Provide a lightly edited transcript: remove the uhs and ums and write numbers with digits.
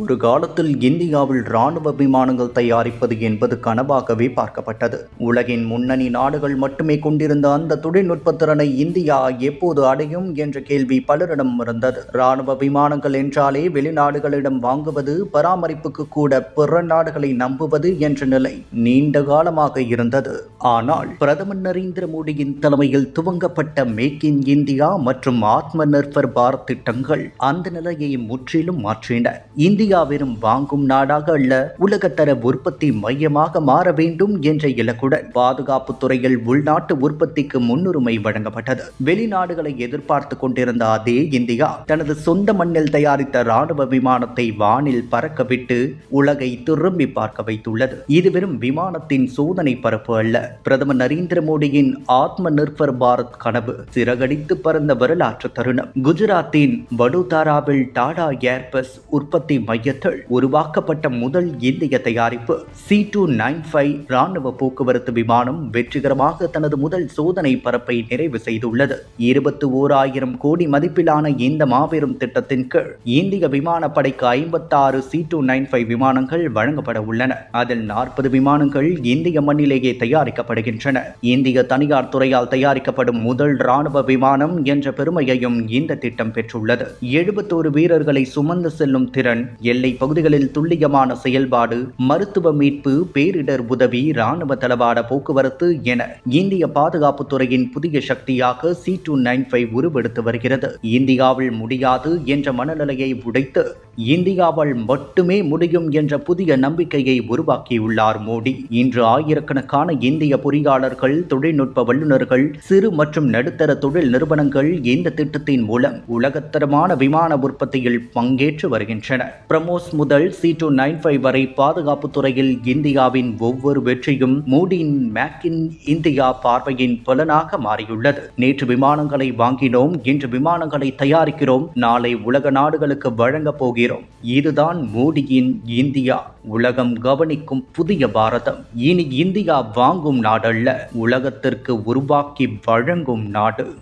ஒரு காலத்தில் இந்தியாவில் ராணுவ விமானங்கள் தயாரிப்பது என்பது கனவாகவே பார்க்கப்பட்டது. உலகின் முன்னணி நாடுகள் மட்டுமே கொண்டிருந்த அந்த தொழில்நுட்ப திறனை இந்தியா எப்போது அடையும் என்ற கேள்வி பலரிடம் இருந்தது. ராணுவ விமானங்கள் என்றாலே வெளிநாடுகளிடம் வாங்குவது, பராமரிப்புக்கு கூட பிற நாடுகளை நம்புவது என்ற நிலை நீண்ட காலமாக இருந்தது. ஆனால் பிரதமர் நரேந்திர மோடியின் தலைமையில் துவங்கப்பட்ட மேக் இன் இந்தியா மற்றும் ஆத்ம நிர்பர் பாரத் திட்டங்கள் அந்த நிலையை முற்றிலும் மாற்றின. இந்தியா வெறும் வாங்கும் நாடாக அல்ல, உலகத்தர உற்பத்தி மையமாக மாற வேண்டும் என்ற இலக்குடன் பாதுகாப்பு துறையில் உள்நாட்டு உற்பத்திக்கு முன்னுரிமை வழங்கப்பட்டது. வெளிநாடுகளை எதிர்பார்த்து கொண்டிருந்த அதே இந்தியா தனது சொந்த மண்ணில் தயாரித்த ராணுவ விமானத்தை வானில் பறக்கவிட்டு உலகை திரும்பி பார்க்க வைத்துள்ளது. இது வெறும் விமானத்தின் சோதனை பரப்பு அல்ல, பிரதமர் நரேந்திர மோடியின் ஆத்ம நிர்பர் பாரத் கனவு சிறகடித்து பறந்த வரலாற்று தருணம். குஜராத்தின் வடோதராவில் டாடா ஏர்பஸ் உற்பத்தி மையத்தில் உருவாக்கப்பட்ட முதல் இந்திய தயாரிப்பு C295 ராணுவ போக்குவரத்து விமானம் வெற்றிகரமாக தனது முதல் சோதனை பரப்பை நிறைவு செய்துள்ளது. 21,000 கோடி மதிப்பிலான இந்த மாபெரும் திட்டத்தின் கீழ் இந்திய விமானப்படைக்கு 56 C295 விமானங்கள் வழங்கப்பட உள்ளன. அதில் 40 விமானங்கள் இந்திய மண்ணிலேயே தயாரிக்கப்படுகின்றன. இந்திய தனியார் துறையால் தயாரிக்கப்படும் முதல் ராணுவ விமானம் என்ற பெருமையையும் இந்த திட்டம் பெற்றுள்ளது. 71 வீரர்களை சுமந்து செல்லும் திறன், எல்லை பகுதிகளில் துல்லியமான செயல்பாடு, மருத்துவ மீட்பு, பேரிடர் உதவி, ராணுவ தளவாட போக்குவரத்து என இந்திய பாதுகாப்பு துறையின் புதிய சக்தியாக C295 உருவெடுத்து வருகிறது. இந்தியாவில் முடியாது என்ற மனநிலையை உடைத்து இந்தியாவால் மட்டுமே முடியும் என்ற புதிய நம்பிக்கையை உருவாக்கியுள்ளார் மோடி. இன்று ஆயிரக்கணக்கான இந்திய பொறியாளர்கள், தொழில்நுட்ப வல்லுநர்கள், சிறு மற்றும் நடுத்தர தொழில் நிறுவனங்கள் இந்த திட்டத்தின் மூலம் உலகத்தரமான விமான உற்பத்தியில் பங்கேற்று வருகின்றன. பிரமோஸ் முதல் C295 வரை பாதுகாப்பு துறையில் இந்தியாவின் ஒவ்வொரு வெற்றியும் மோடியின் மேக் இன் இந்தியா பார்வையின் பலனாக மாறியுள்ளது. நேற்று விமானங்களை வாங்கினோம், இன்று விமானங்களை தயாரிக்கிறோம், நாளை உலக நாடுகளுக்கு வழங்கப் போகிறோம். இதுதான் மோடியின் இந்தியா, உலகம் கவனிக்கும் புதிய பாரதம். இனி இந்தியா வாங்கும் நாடல்ல, உலகத்திற்கு உருவாக்கி வழங்கும் நாடு.